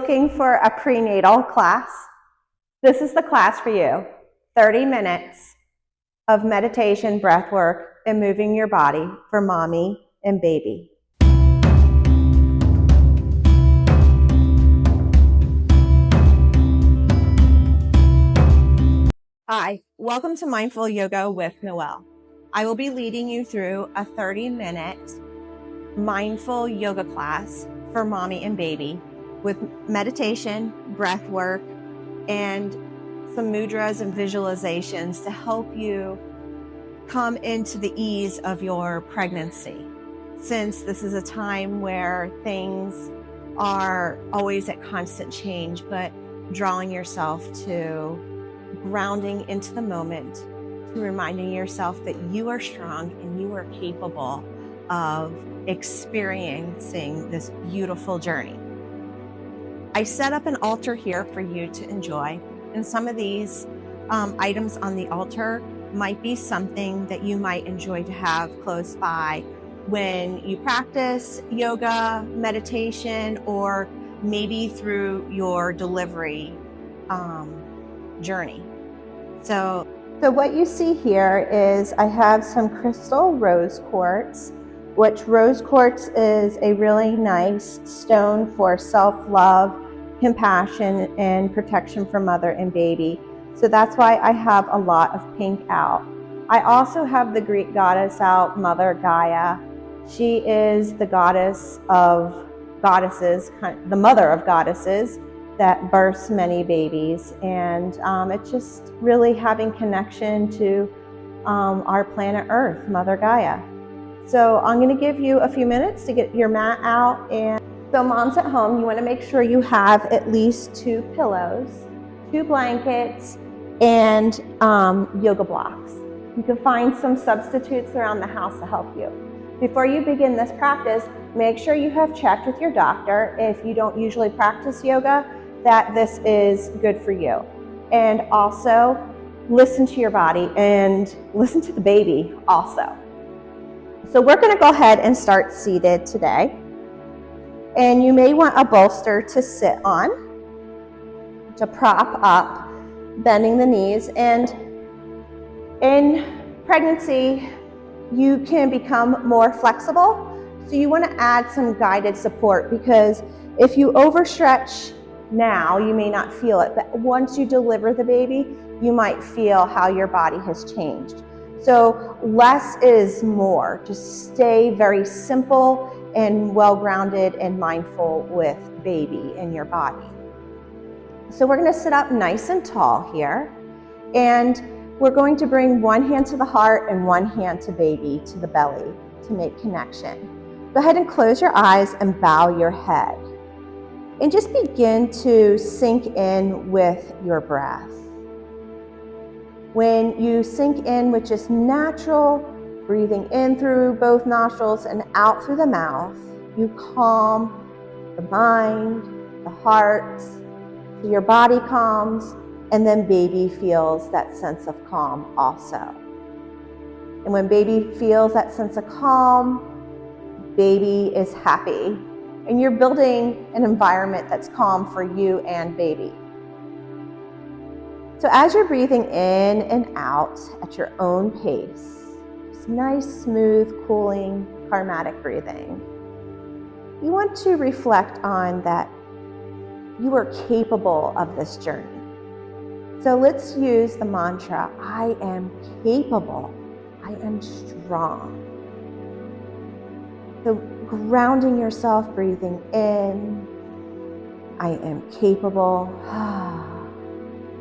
Looking for a prenatal class? This is the class for you. 30 minutes of meditation, breath work, and moving your body for mommy and baby. Hi, welcome to Mindful Yoga with Noelle. I will be leading you through a 30-minute mindful yoga class for mommy and baby with meditation, breath work, and some mudras and visualizations to help you come into the ease of your pregnancy. Since this is a time where things are always at constant change, but drawing yourself to grounding into the moment, to reminding yourself that you are strong and you are capable of experiencing this beautiful journey. I set up an altar here for you to enjoy, and some of these items on the altar might be something that you might enjoy to have close by when you practice yoga, meditation, or maybe through your delivery journey. So what you see here is I have some crystal rose quartz, which rose quartz is a really nice stone for self-love, compassion, and protection for mother and baby. So that's why I have a lot of pink out. I also have the Greek goddess out, Mother Gaia. She is the goddess of goddesses, the mother of goddesses that births many babies. And it's just really having connection to our planet Earth, Mother Gaia. So I'm going to give you a few minutes to get your mat out. And so moms at home, you want to make sure you have at least 2 pillows, 2 blankets, and yoga blocks. You can find some substitutes around the house to help you. Before you begin this practice, make sure you have checked with your doctor, if you don't usually practice yoga, that this is good for you. And also listen to your body and listen to the baby also. So we're going to go ahead and start seated today. And you may want a bolster to sit on, to prop up, bending the knees. And in pregnancy, you can become more flexible. So you want to add some guided support, because if you overstretch now, you may not feel it. But once you deliver the baby, you might feel how your body has changed. So less is more. Just stay very simple and well-grounded and mindful with baby and your body. So we're going to sit up nice and tall here, and we're going to bring one hand to the heart and one hand to baby, to the belly, to make connection. Go ahead and close your eyes and bow your head. And just begin to sink in with your breath. When you sink in with just natural breathing in through both nostrils and out through the mouth, you calm the mind, the heart, so your body calms, and then baby feels that sense of calm also. And when baby feels that sense of calm, baby is happy. And you're building an environment that's calm for you and baby. So as you're breathing in and out at your own pace, just nice, smooth, cooling, karmatic breathing, you want to reflect on that you are capable of this journey. So let's use the mantra, I am capable, I am strong. So grounding yourself, breathing in, I am capable.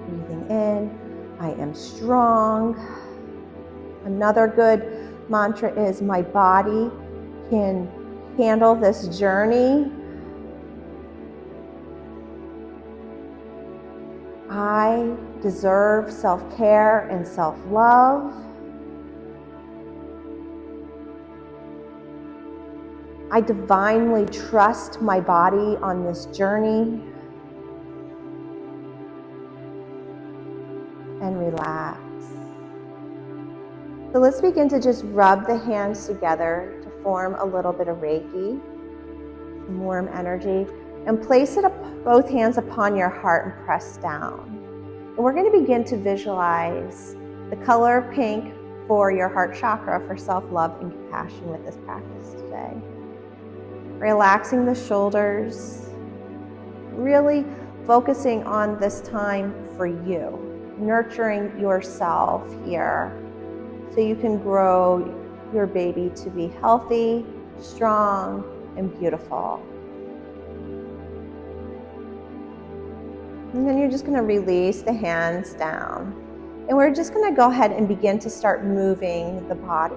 Breathing in, I am strong. Another good mantra is, my body can handle this journey. I deserve self-care and self-love. I divinely trust my body on this journey. And relax. So let's begin to just rub the hands together to form a little bit of Reiki, some warm energy. and place both hands upon your heart and press down. And we're going to begin to visualize the color of pink for your heart chakra for self-love and compassion with this practice today. Relaxing the shoulders, really focusing on this time for you, nurturing yourself here so you can grow your baby to be healthy, strong, and beautiful. And then you're just going to release the hands down. And we're just going to go ahead and begin to start moving the body.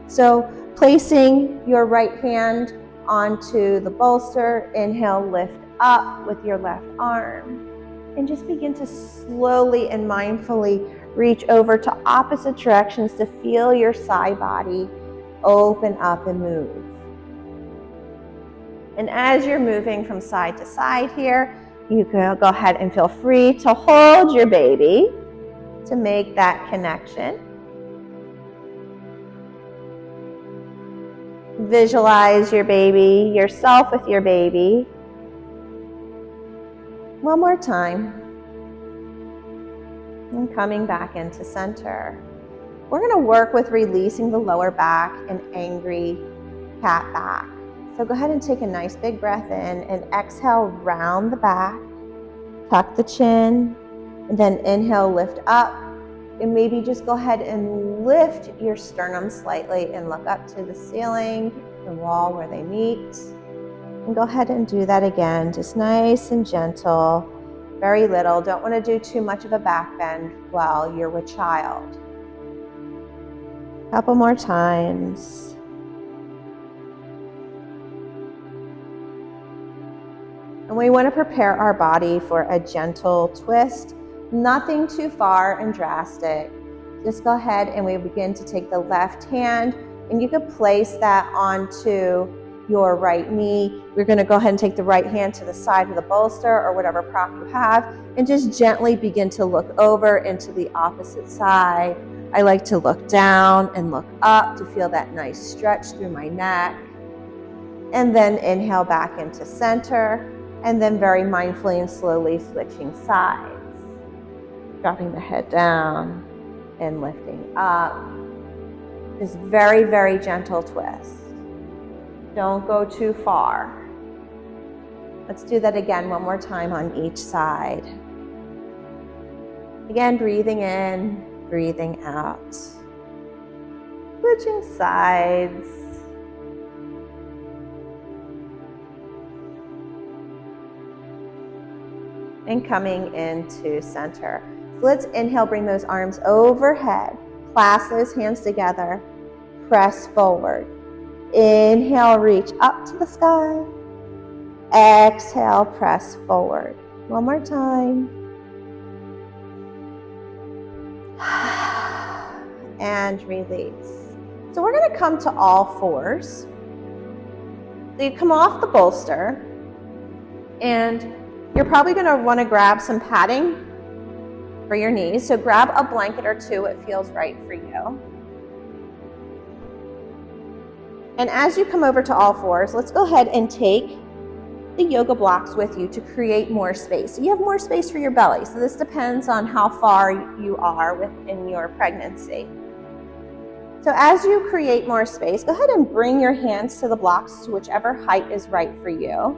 So placing your right hand onto the bolster, inhale, lift up with your left arm. And just begin to slowly and mindfully reach over to opposite directions to feel your side body open up and move. And as you're moving from side to side here, you can go ahead and feel free to hold your baby to make that connection. Visualize your baby, yourself with your baby. One more time. And coming back into center. We're going to work with releasing the lower back and angry cat back. So go ahead and take a nice big breath in and exhale, round the back, tuck the chin, and then inhale, lift up. And maybe just go ahead and lift your sternum slightly and look up to the ceiling, the wall where they meet. And go ahead and do that again, just nice and gentle, very little. Don't want to do too much of a back bend while you're with child. Couple more times. And we want to prepare our body for a gentle twist, nothing too far and drastic. Just go ahead and we begin to take the left hand and you can place that onto your right knee. We're going to go ahead and take the right hand to the side of the bolster or whatever prop you have and just gently begin to look over into the opposite side. I like to look down and look up to feel that nice stretch through my neck. And then inhale back into center. And then very mindfully and slowly switching sides. Dropping the head down and lifting up. This very, very gentle twist. Don't go too far. Let's do that again one more time on each side. Again, breathing in, breathing out. Switching sides. And coming into center. So let's inhale, bring those arms overhead. Clasp those hands together. Press forward. Inhale, reach up to the sky. Exhale, press forward. One more time. And release. So we're going to come to all fours. So you come off the bolster and you're probably going to want to grab some padding for your knees. So grab a blanket or two. It feels right for you. And as you come over to all fours, let's go ahead and take the yoga blocks with you to create more space. So you have more space for your belly. So this depends on how far you are within your pregnancy. So as you create more space, go ahead and bring your hands to the blocks to whichever height is right for you.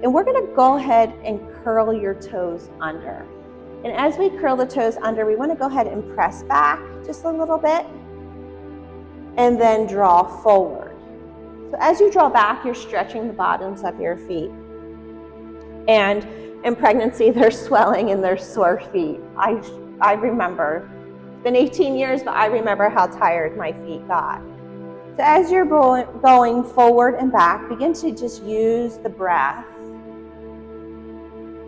And we're going to go ahead and curl your toes under. And as we curl the toes under, we want to go ahead and press back just a little bit and then draw forward. So as you draw back, you're stretching the bottoms of your feet. And in pregnancy, there's swelling and there's sore feet. I remember, it's been 18 years, but I remember how tired my feet got. So as you're going forward and back, begin to just use the breath.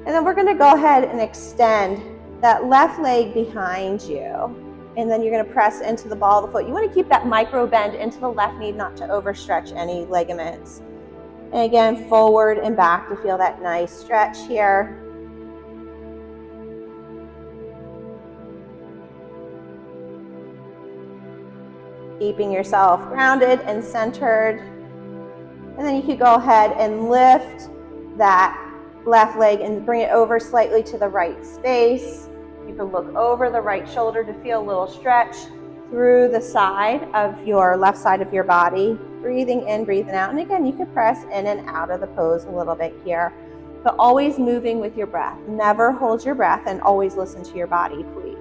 And then we're going to go ahead and extend that left leg behind you. And then you're going to press into the ball of the foot. You want to keep that micro bend into the left knee, not to overstretch any ligaments. And again, forward and back to feel that nice stretch here. Keeping yourself grounded and centered. And then you could go ahead and lift that left leg and bring it over slightly to the right space. You can look over the right shoulder to feel a little stretch through the side of your left side of your body. Breathing in, breathing out. And again, you can press in and out of the pose a little bit here, but always moving with your breath. Never hold your breath, and always listen to your body, please.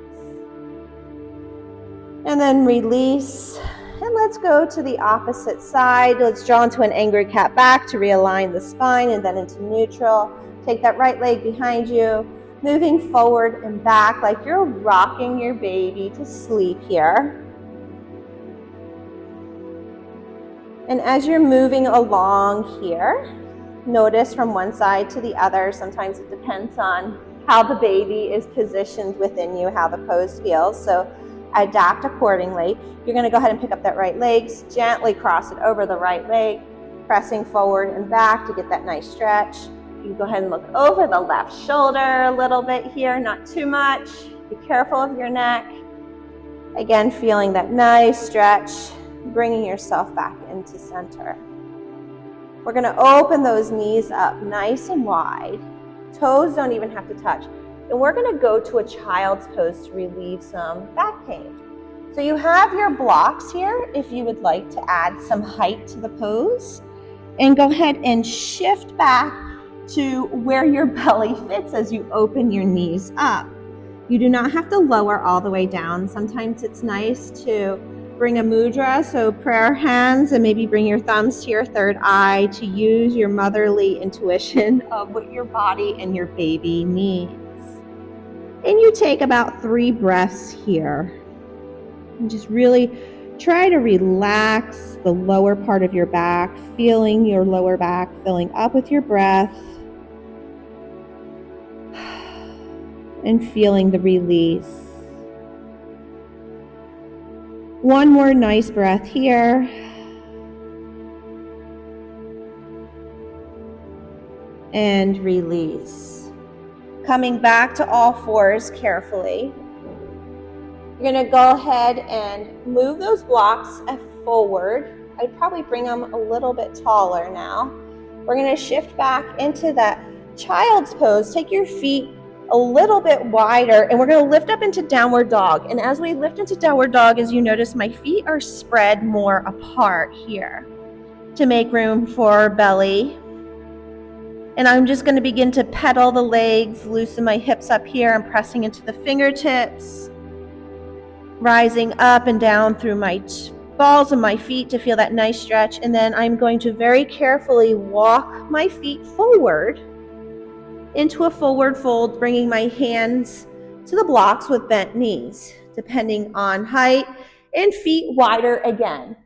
And then release. And let's go to the opposite side. Let's draw into an angry cat back to realign the spine, and then into neutral. Take that right leg behind you, moving forward and back like you're rocking your baby to sleep here. And as you're moving along here, notice from one side to the other. Sometimes it depends on how the baby is positioned within you, how the pose feels. So adapt accordingly. You're going to go ahead and pick up that right leg, gently cross it over the right leg, pressing forward and back to get that nice stretch. You can go ahead and look over the left shoulder a little bit here, not too much. Be careful of your neck. Again, feeling that nice stretch, bringing yourself back into center. We're going to open those knees up nice and wide. Toes don't even have to touch. And we're going to go to a child's pose to relieve some back pain. So you have your blocks here if you would like to add some height to the pose. And go ahead and shift back to where your belly fits as you open your knees up. You do not have to lower all the way down. Sometimes it's nice to bring a mudra, so prayer hands, and maybe bring your thumbs to your third eye to use your motherly intuition of what your body and your baby needs. And you take about 3 breaths here. And just really try to relax the lower part of your back, feeling your lower back filling up with your breath. And feeling the release. One more nice breath here. And release. Coming back to all fours carefully. You're going to go ahead and move those blocks forward. I'd probably bring them a little bit taller now. We're going to shift back into that child's pose. Take your feet a little bit wider, and we're going to lift up into downward dog. And as we lift into downward dog, as you notice, my feet are spread more apart here to make room for belly. And I'm just going to begin to pedal the legs, loosen my hips up here. I'm pressing into the fingertips, rising up and down through my balls of my feet to feel that nice stretch. And then I'm going to very carefully walk my feet forward into a forward fold, bringing my hands to the blocks with bent knees, depending on height, and feet wider again.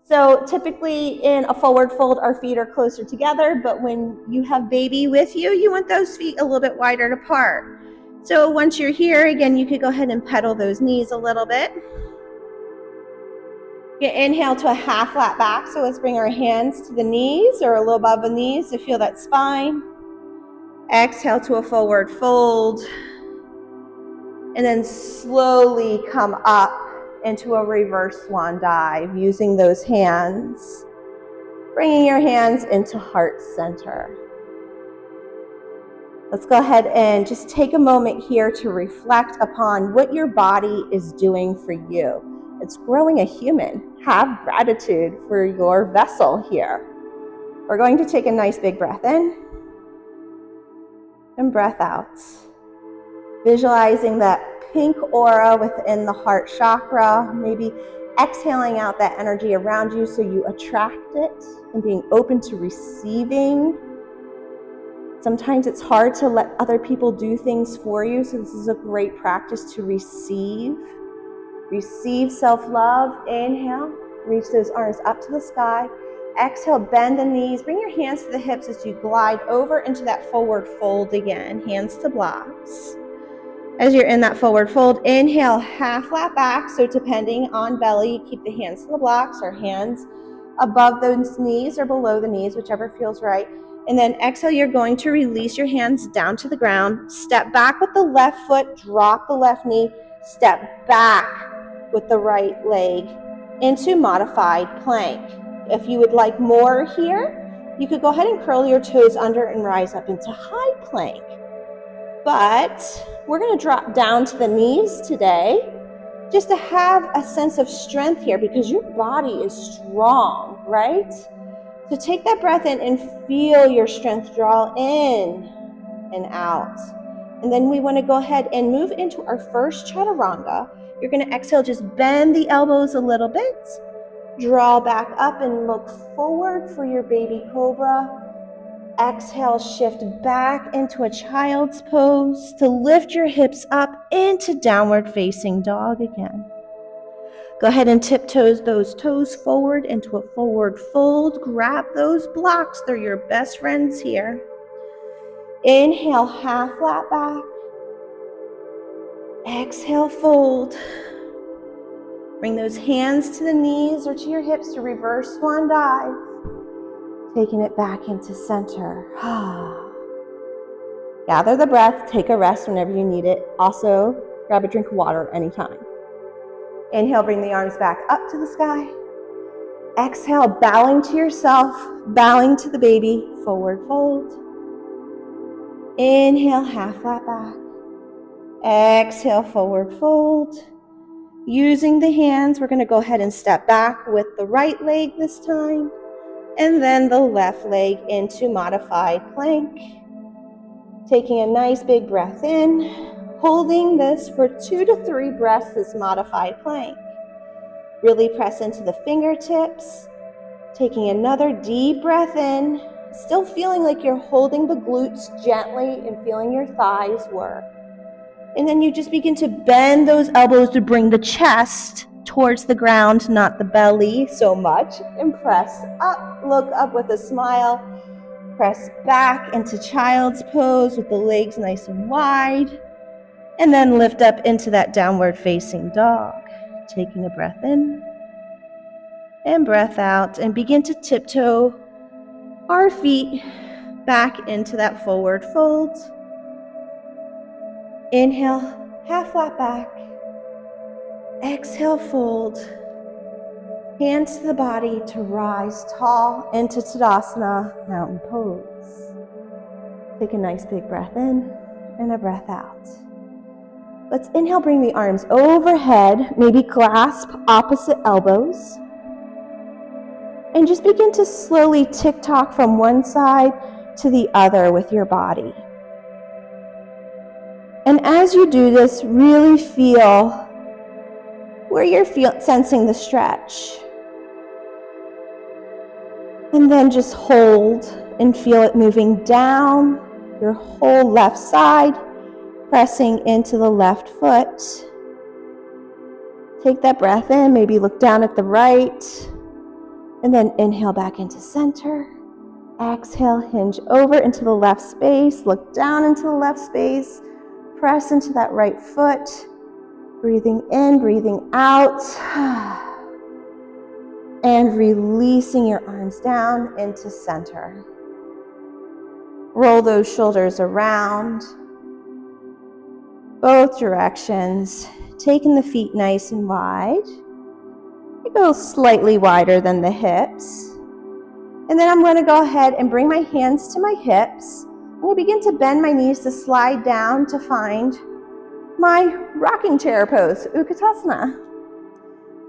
So typically in a forward fold, our feet are closer together, but when you have baby with you, you want those feet a little bit wider apart. So once you're here, again, you could go ahead and pedal those knees a little bit. You inhale to a half flat back, so let's bring our hands to the knees or a little above the knees to feel that spine. Exhale to a forward fold, and then slowly come up into a reverse swan dive using those hands, bringing your hands into heart center. Let's go ahead and just take a moment here to reflect upon what your body is doing for you. It's growing a human. Have gratitude for your vessel here. We're going to take a nice big breath in and breath out. Visualizing that pink aura within the heart chakra, maybe exhaling out that energy around you so you attract it, and being open to receiving. Sometimes it's hard to let other people do things for you, so this is a great practice to receive. Receive self-love. Inhale, reach those arms up to the sky. Exhale, bend the knees, bring your hands to the hips as you glide over into that forward fold again, hands to blocks. As you're in that forward fold, inhale, half flat back, so depending on belly, keep the hands to the blocks or hands above those knees or below the knees, whichever feels right. And then exhale, you're going to release your hands down to the ground, step back with the left foot, drop the left knee, step back with the right leg into modified plank. If you would like more here, You could go ahead and curl your toes under and rise up into high plank. But we're going to drop down to the knees today just to have a sense of strength here because your body is strong, right? So take that breath in and feel your strength draw in and out. And then we want to go ahead and move into our first chaturanga. You're going to exhale, just bend the elbows a little bit. Draw back up and look forward for your baby cobra. Exhale, shift back into a child's pose to lift your hips up into downward facing dog again. Go ahead and tiptoe those toes forward into a forward fold. Grab those blocks, they're your best friends here. Inhale, half flat back. Exhale, fold. Bring those hands to the knees or to your hips to reverse swan dive. Taking it back into center. Gather the breath, take a rest whenever you need it. Also, grab a drink of water anytime. Inhale, bring the arms back up to the sky. Exhale, bowing to yourself, bowing to the baby, forward fold. Inhale, half flat back. Exhale, forward fold. Using the hands, we're going to go ahead and step back with the right leg this time, and then the left leg into modified plank. Taking a nice big breath in, holding this for 2 to 3 breaths, this modified plank. Really press into the fingertips. Taking another deep breath in, still feeling like you're holding the glutes gently and feeling your thighs work. And then you just begin to bend those elbows to bring the chest towards the ground, not the belly so much. And press up, look up with a smile. Press back into child's pose with the legs nice and wide. And then lift up into that downward facing dog. Taking a breath in and breath out, and begin to tiptoe our feet back into that forward fold. Inhale, half flat back. Exhale, fold. Hands to the body to rise tall into Tadasana, mountain pose. Take a nice big breath in and a breath out. Let's inhale, bring the arms overhead, maybe clasp opposite elbows. And just begin to slowly tick-tock from one side to the other with your body. And as you do this, really feel where you're sensing the stretch. And then just hold and feel it moving down your whole left side, pressing into the left foot. Take that breath in, maybe look down at the right, and then inhale back into center. Exhale, hinge over into the left space, look down into the left space, press into that right foot, breathing in, breathing out, and releasing your arms down into center. Roll those shoulders around, both directions, taking the feet nice and wide. You go slightly wider than the hips. And then I'm going to go ahead and bring my hands to my hips. I'm going to begin to bend my knees to slide down to find my rocking chair pose, Utkatasana.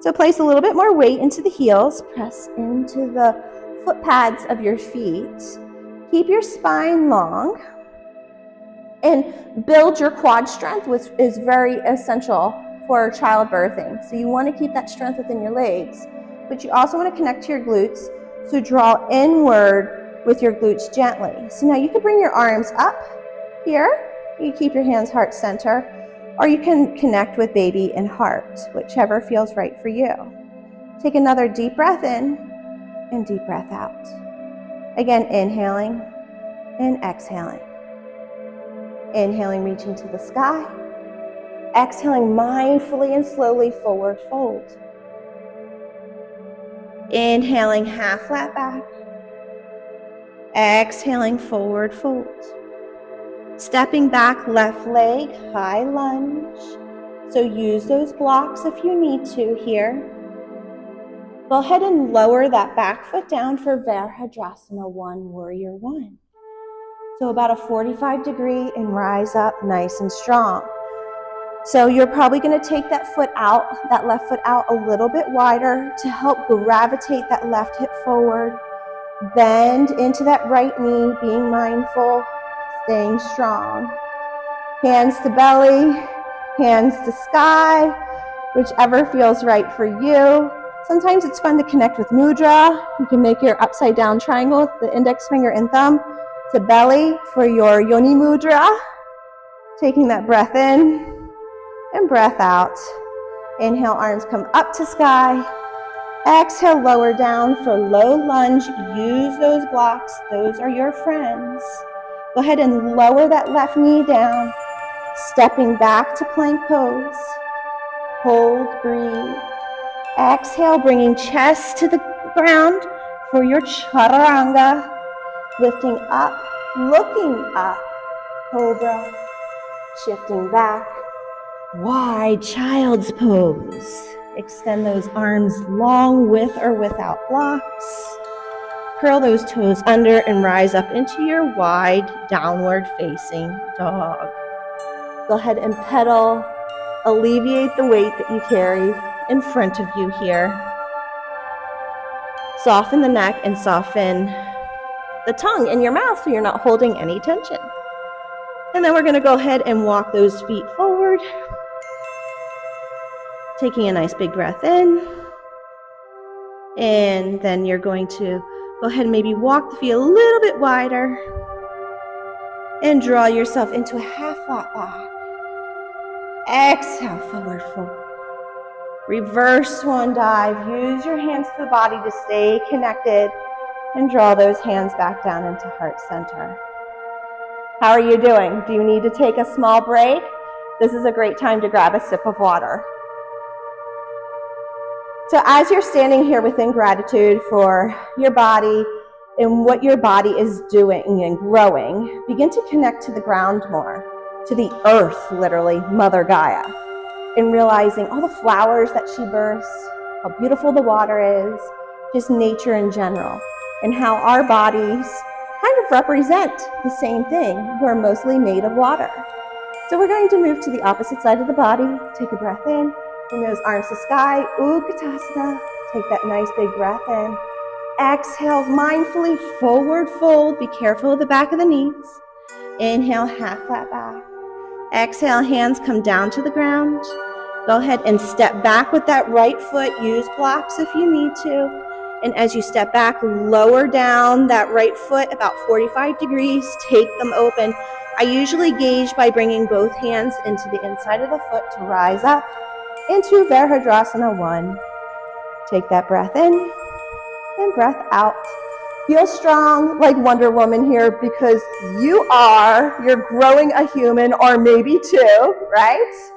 So place a little bit more weight into the heels. Press into the foot pads of your feet. Keep your spine long. And build your quad strength, which is very essential for childbirthing. So you want to keep that strength within your legs, but you also want to connect to your glutes. So draw inward with your glutes gently. So now you can bring your arms up here. You keep your hands heart center, or you can connect with baby and heart, whichever feels right for you. Take another deep breath in and deep breath out. Again, inhaling and exhaling. Inhaling, reaching to the sky. Exhaling mindfully and slowly, forward fold. Inhaling, half flat back. Exhaling, forward fold. Stepping back, left leg, high lunge. So use those blocks if you need to here. Go ahead and lower that back foot down for Virabhadrasana 1, Warrior 1. So about a 45-degree and rise up nice and strong. So you're probably going to take that foot out, that left foot out a little bit wider to help gravitate that left hip forward. Bend into that right knee, being mindful, staying strong. Hands to belly, hands to sky, whichever feels right for you. Sometimes it's fun to connect with mudra. You can make your upside down triangle with the index finger and thumb to belly for your yoni mudra. Taking that breath in and breath out. Inhale, arms come up to sky. Exhale, lower down for low lunge. Use those blocks. Those are your friends. Go ahead and lower that left knee down. Stepping back to plank pose. Hold, breathe. Exhale, bringing chest to the ground for your chaturanga. Lifting up, looking up. Cobra. Shifting back. Wide child's pose. Extend those arms long with or without blocks. Curl those toes under and rise up into your wide downward facing dog. Go ahead and pedal. Alleviate the weight that you carry in front of you here. Soften the neck and soften the tongue in your mouth so you're not holding any tension. And then we're going to go ahead and walk those feet forward. Taking a nice big breath in. And then you're going to go ahead and maybe walk the feet a little bit wider. And draw yourself into a half flat back. Exhale, forward fold. Reverse swan dive. Use your hands to the body to stay connected. And draw those hands back down into heart center. How are you doing? Do you need to take a small break? This is a great time to grab a sip of water. So as you're standing here within gratitude for your body and what your body is doing and growing, begin to connect to the ground more, to the earth, literally, Mother Gaia, and realizing all the flowers that she bursts, how beautiful the water is, just nature in general, and how our bodies kind of represent the same thing. We're mostly made of water. So we're going to move to the opposite side of the body. Take a breath in. Bring those arms to sky, Utkatasana. Take that nice big breath in. Exhale, mindfully forward fold. Be careful of the back of the knees. Inhale, half flat back. Exhale, hands come down to the ground. Go ahead and step back with that right foot. Use blocks if you need to. And as you step back, lower down that right foot about 45 degrees. Take them open. I usually gauge by bringing both hands into the inside of the foot to rise up into Virabhadrasana 1. Take that breath in and breath out. Feel strong like Wonder Woman here because you're growing a human or maybe two, right?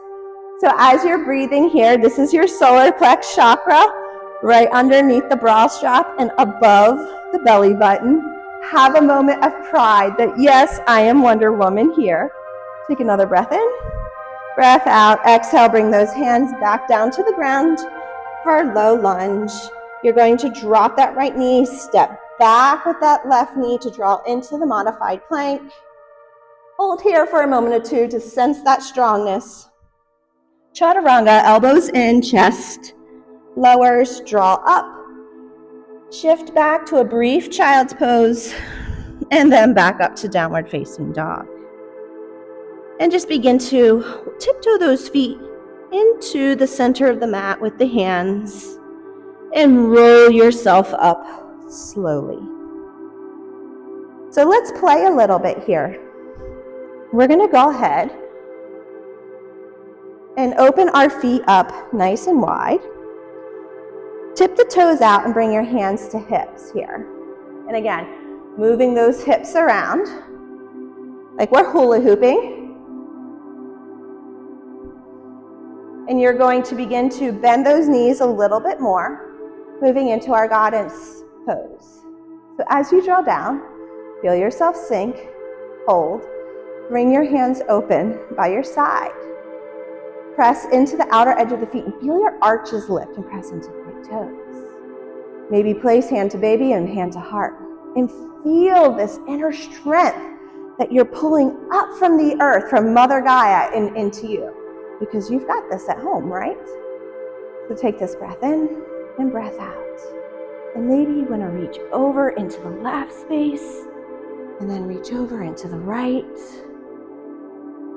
So as you're breathing here, this is your solar plex chakra right underneath the bra strap and above the belly button. Have a moment of pride that yes, I am Wonder Woman here. Take another breath in. Breath out, exhale, bring those hands back down to the ground for low lunge. You're going to drop that right knee, step back with that left knee to draw into the modified plank. Hold here for a moment or two to sense that strongness. Chaturanga, elbows in, chest lowers, draw up. Shift back to a brief child's pose, and then back up to downward facing dog. And just begin to tiptoe those feet into the center of the mat with the hands and roll yourself up slowly. So let's play a little bit here. We're going to go ahead and open our feet up nice and wide. Tip the toes out and bring your hands to hips here. And again, moving those hips around like we're hula hooping. And you're going to begin to bend those knees a little bit more, moving into our goddess pose. So as you draw down, feel yourself sink, hold, bring your hands open by your side. Press into the outer edge of the feet and feel your arches lift and press into the big toes. Maybe place hand to baby and hand to heart. And feel this inner strength that you're pulling up from the earth, from Mother Gaia, into you. Because you've got this at home, right? So take this breath in and breath out. And maybe you want to reach over into the left space, and then reach over into the right.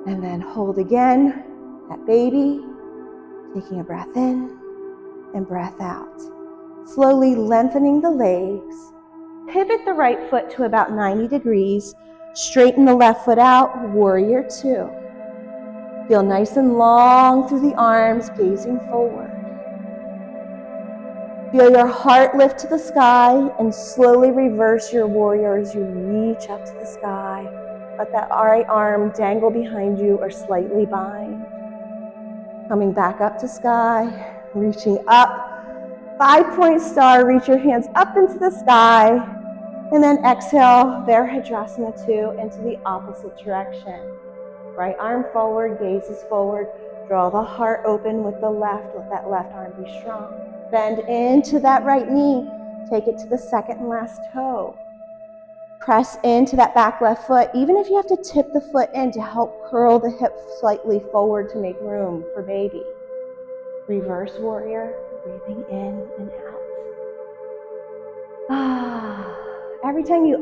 And then hold again, that baby, taking a breath in and breath out. Slowly lengthening the legs. Pivot the right foot to about 90 degrees. Straighten the left foot out, warrior two. Feel nice and long through the arms, gazing forward. Feel your heart lift to the sky and slowly reverse your warrior as you reach up to the sky. Let that right arm dangle behind you or slightly bind. Coming back up to sky, reaching up. 5-point star, reach your hands up into the sky. And then exhale, Virabhadrasana 2 into the opposite direction. Right arm forward, gazes forward. Draw the heart open with the left. Let that left arm be strong. Bend into that right knee. Take it to the second and last toe. Press into that back left foot, even if you have to tip the foot in to help curl the hip slightly forward to make room for baby. Reverse warrior, breathing in and out. Every time you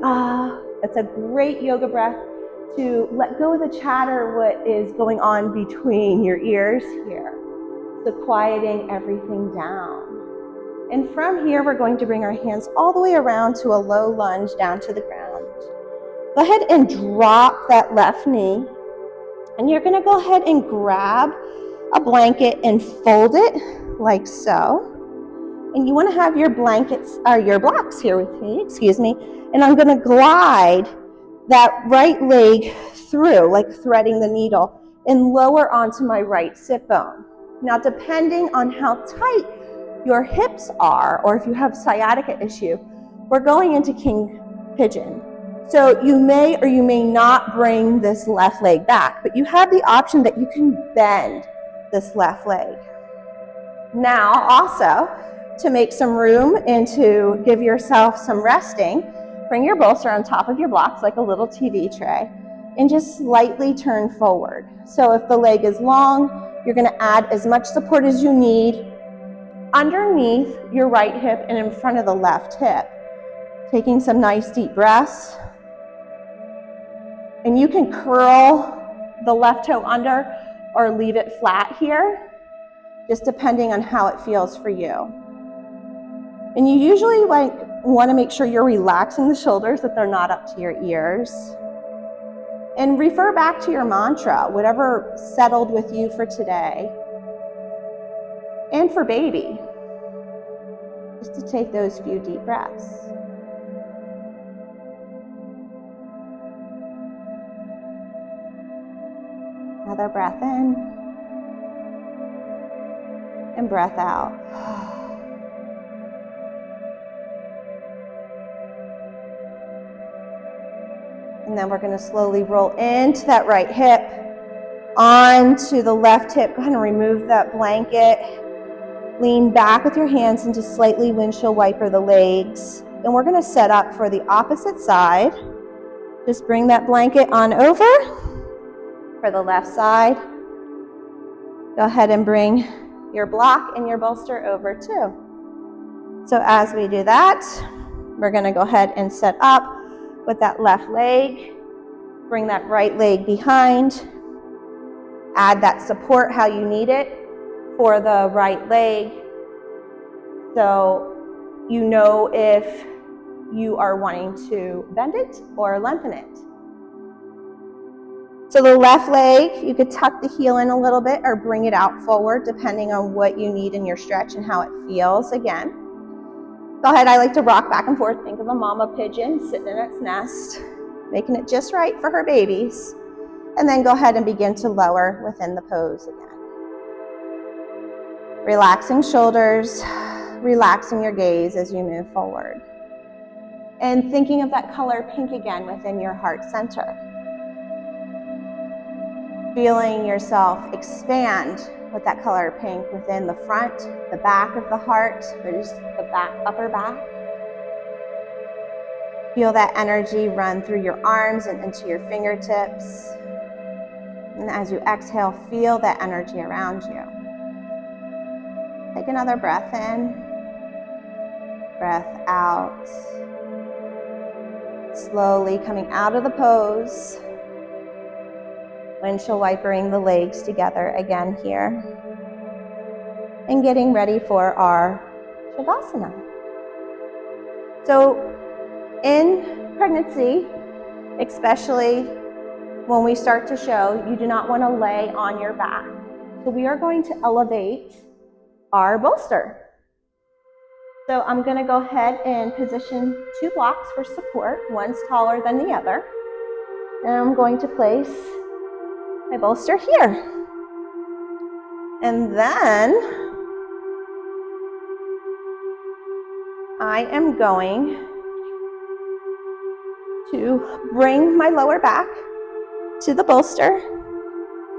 that's a great yoga breath to let go of the chatter, what is going on between your ears here. So quieting everything down. And from here, we're going to bring our hands all the way around to a low lunge down to the ground. Go ahead and drop that left knee. And you're going to go ahead and grab a blanket and fold it like so. And you want to have your blankets, or your blocks here with me, and I'm going to glide that right leg through, like threading the needle, and lower onto my right sit bone. Now, depending on how tight your hips are, or if you have sciatica issue, we're going into king pigeon. So you may or you may not bring this left leg back, but you have the option that you can bend this left leg. Now, also, to make some room and to give yourself some resting, bring your bolster on top of your blocks like a little TV tray and just slightly turn forward. So if the leg is long, you're going to add as much support as you need underneath your right hip and in front of the left hip. Taking some nice deep breaths. And you can curl the left toe under or leave it flat here, just depending on how it feels for you. And you usually want to make sure you're relaxing the shoulders, that they're not up to your ears. And refer back to your mantra, whatever settled with you for today. And for baby, just to take those few deep breaths. Another breath in and breath out. And then we're going to slowly roll into that right hip, onto the left hip. Go ahead and remove that blanket. Lean back with your hands and just slightly windshield wiper the legs. And we're going to set up for the opposite side. Just bring that blanket on over for the left side. Go ahead and bring your block and your bolster over too. So as we do that, we're going to go ahead and set up with that left leg. Bring that right leg behind. Add that support how you need it for the right leg. So you know if you are wanting to bend it or lengthen it. So the left leg, you could tuck the heel in a little bit or bring it out forward depending on what you need in your stretch and how it feels again. Go ahead, I like to rock back and forth. Think of a mama pigeon sitting in its nest, making it just right for her babies. And then go ahead and begin to lower within the pose again. Relaxing shoulders, relaxing your gaze as you move forward. And thinking of that color pink again within your heart center. Feeling yourself expand with that color pink within the front, the back of the heart, or just the back, upper back. Feel that energy run through your arms and into your fingertips. And as you exhale, feel that energy around you. Take another breath in, breath out. Slowly coming out of the pose. Windshield wipering the legs together again here. And getting ready for our Shavasana. So in pregnancy, especially when we start to show, you do not want to lay on your back. So we are going to elevate our bolster. So I'm going to go ahead and position 2 blocks for support. One's taller than the other. And I'm going to place my bolster here. And then I am going to bring my lower back to the bolster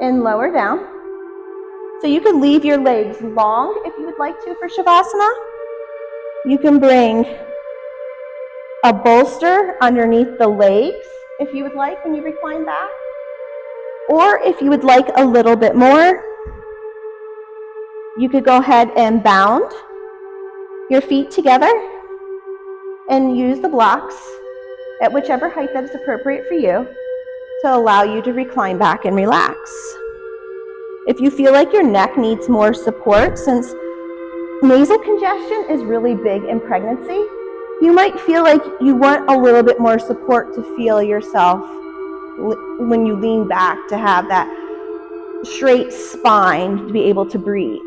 and lower down. So you can leave your legs long if you would like to for Shavasana. You can bring a bolster underneath the legs if you would like when you recline back. Or if you would like a little bit more, you could go ahead and bound your feet together and use the blocks at whichever height that is appropriate for you to allow you to recline back and relax. If you feel like your neck needs more support, since nasal congestion is really big in pregnancy, you might feel like you want a little bit more support to feel yourself when you lean back, to have that straight spine to be able to breathe.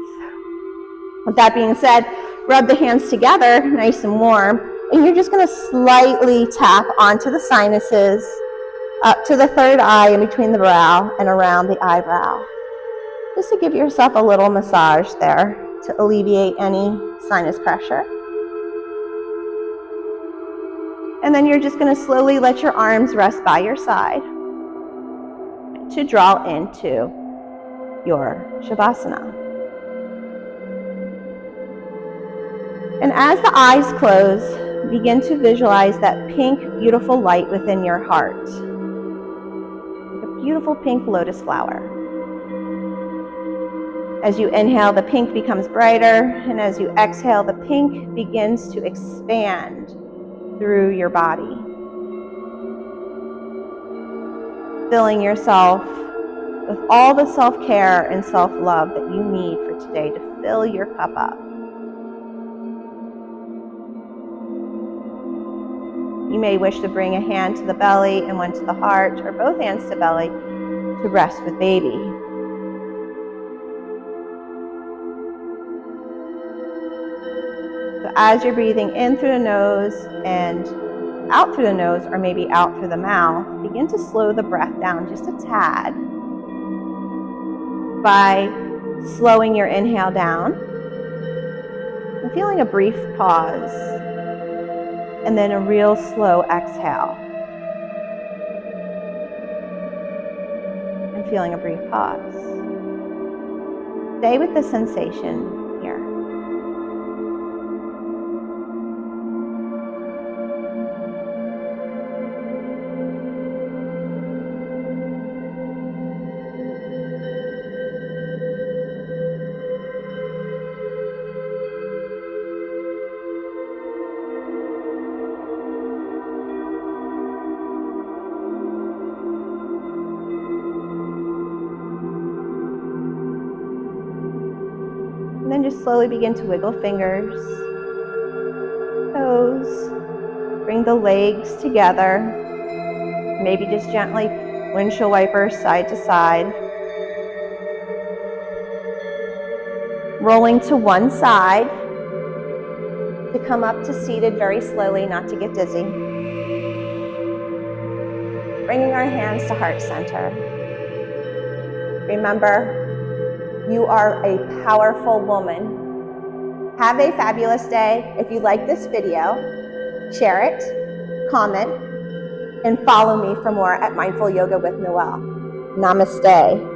With that being said, rub the hands together nice and warm, and you're just going to slightly tap onto the sinuses, up to the third eye in between the brow and around the eyebrow. Just to give yourself a little massage there to alleviate any sinus pressure. And then you're just going to slowly let your arms rest by your side to draw into your Shavasana. And as the eyes close, begin to visualize that pink, beautiful light within your heart. Like a beautiful pink lotus flower. As you inhale, the pink becomes brighter, and as you exhale, the pink begins to expand through your body. Filling yourself with all the self-care and self-love that you need for today to fill your cup up. You may wish to bring a hand to the belly and one to the heart, or both hands to belly to rest with baby. So as you're breathing in through the nose and out through the nose, or maybe out through the mouth, begin to slow the breath down just a tad by slowing your inhale down and feeling a brief pause, and then a real slow exhale and feeling a brief pause. Stay with the sensation here. And then just slowly begin to wiggle fingers, toes, bring the legs together, maybe just gently windshield wiper side to side. Rolling to one side to come up to seated very slowly, not to get dizzy. Bringing our hands to heart center. Remember, you are a powerful woman. Have a fabulous day. If you like this video, share it, comment, and follow me for more at Mindful Yoga with Noelle. Namaste.